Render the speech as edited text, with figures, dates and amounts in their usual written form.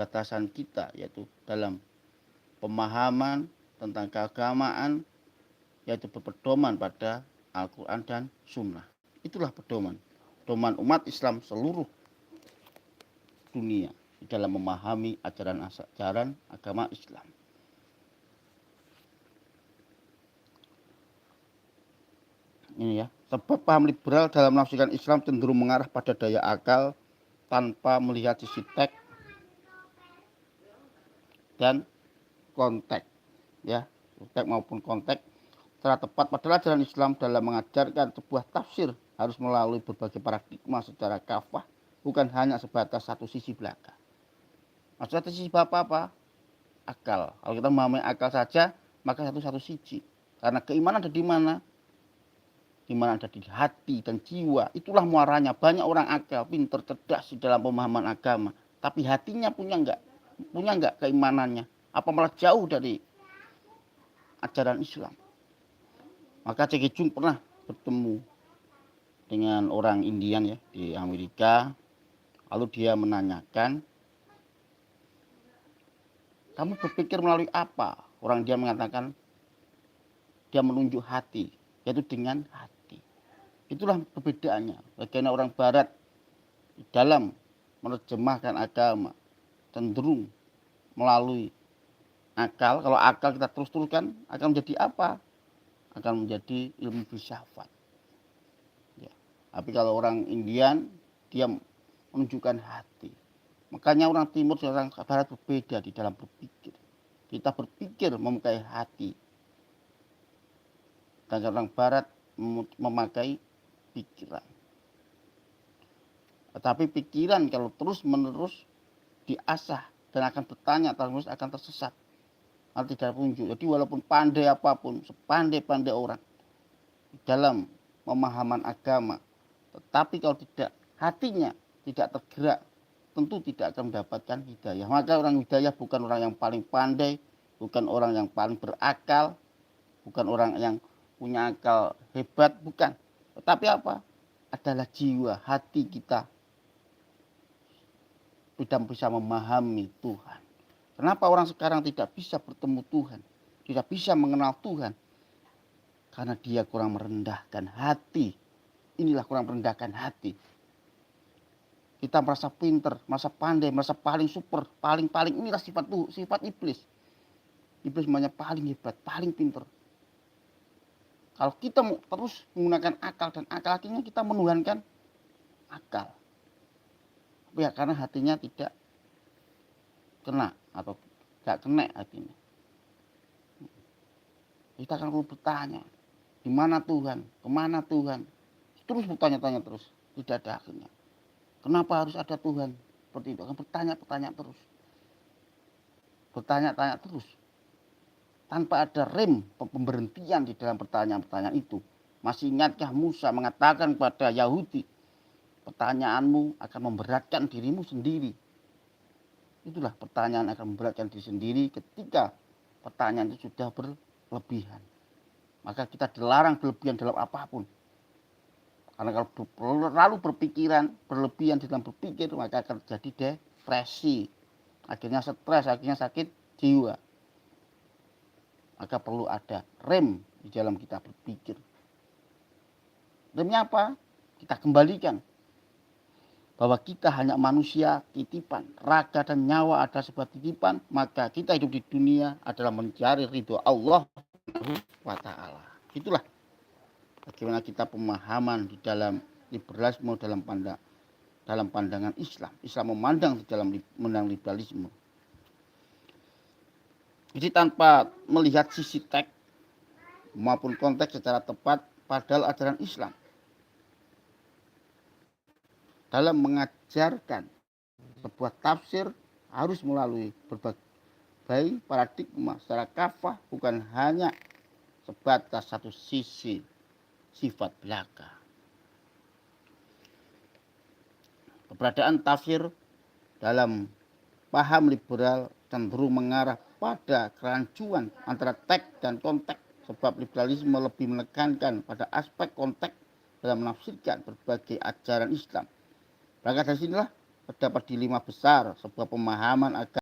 batasan kita, yaitu dalam pemahaman tentang keagamaan, yaitu berpedoman pada Al-Quran dan Sunnah. Itulah pedoman umat Islam seluruh dunia dalam memahami ajaran agama Islam. Ini ya, sebab paham liberal dalam menafsirkan Islam cenderung mengarah pada daya akal tanpa melihat sisi teks dan konteks, ya, teks maupun konteks. Secara tepat, padahal ajaran Islam dalam mengajarkan sebuah tafsir harus melalui berbagai paradigma secara kafah, bukan hanya sebatas satu sisi belaka. Maksudnya sisi apa? Akal. Kalau kita memahami akal saja, maka satu sisi. Karena keimanan ada di mana? Iman ada di hati dan jiwa. Itulah muaranya. Banyak orang akal, pintar, cerdas di dalam pemahaman agama. Tapi hatinya punya enggak keimanannya? Apa malah jauh dari ajaran Islam? Maka C.G. Jung pernah bertemu dengan orang Indian ya di Amerika. Lalu dia menanyakan, kamu berpikir melalui apa? Orang dia mengatakan, dia menunjuk hati, yaitu dengan hati. Itulah perbedaannya. Bagaimana orang Barat dalam menerjemahkan agama cenderung melalui akal. Kalau akal kita terus-teruskan akan menjadi apa? Akan menjadi ilmu filsafat. Ya. Tapi kalau orang Indian dia menunjukkan hati. Makanya orang Timur dan orang Barat berbeda di dalam berpikir. Kita berpikir memakai hati. Dan orang Barat memakai pikiran. Tetapi pikiran kalau terus-menerus diasah dan akan bertanya terus akan tersesat. Nanti tidak punjuk. Jadi walaupun pandai apapun, sepandai-pandai orang dalam pemahaman agama, tetapi kalau tidak hatinya tidak tergerak, tentu tidak akan mendapatkan hidayah. Maka orang hidayah bukan orang yang paling pandai, bukan orang yang paling berakal, bukan orang yang punya akal hebat, bukan. Tetapi apa? Adalah jiwa, hati kita tidak bisa memahami Tuhan. Kenapa orang sekarang tidak bisa bertemu Tuhan? Tidak bisa mengenal Tuhan? Karena dia kurang merendahkan hati. Inilah kurang merendahkan hati. Kita merasa pinter, merasa pandai, merasa paling super, paling inilah sifat iblis. Iblis namanya paling hebat, paling pinter. Kalau kita terus menggunakan akal dan akal, akhirnya kita menuhankan akal. Ya karena hatinya tidak kena atau tidak kena hatinya. Kita akan perlu bertanya, di mana Tuhan, kemana Tuhan? Terus bertanya-tanya terus, tidak ada akhirnya. Kenapa harus ada Tuhan? Seperti itu akan bertanya terus. Bertanya-tanya terus. Tanpa ada rem pemberhentian di dalam pertanyaan-pertanyaan itu. Masih ingatkah Musa mengatakan kepada Yahudi, pertanyaanmu akan memberatkan dirimu sendiri. Itulah pertanyaan akan memberatkan diri sendiri ketika pertanyaan itu sudah berlebihan. Maka kita dilarang berlebihan dalam apapun. Karena kalau terlalu berlebihan di dalam berpikir, maka akan terjadi depresi. Akhirnya stres, akhirnya sakit jiwa. Maka perlu ada rem di dalam kita berpikir. Remnya apa? Kita kembalikan bahwa kita hanya manusia titipan. Raga dan nyawa ada sebuah titipan. Maka kita hidup di dunia adalah mencari ridho Allah SWT. Itulah bagaimana kita pemahaman di dalam liberalisme dalam pandangan Islam. Islam memandang di dalam liberalisme. Jadi tanpa melihat sisi teks maupun konteks secara tepat, padahal ajaran Islam dalam mengajarkan sebuah tafsir harus melalui berbagai paradigma secara kafah, bukan hanya sebatas satu sisi sifat belaka. Keberadaan tafsir dalam paham liberal cenderung mengarah pada kerancuan antara teks dan konteks, sebab liberalisme lebih menekankan pada aspek konteks dalam menafsirkan berbagai ajaran Islam. Maka dari sinilah terdapat di 5 besar, sebuah pemahaman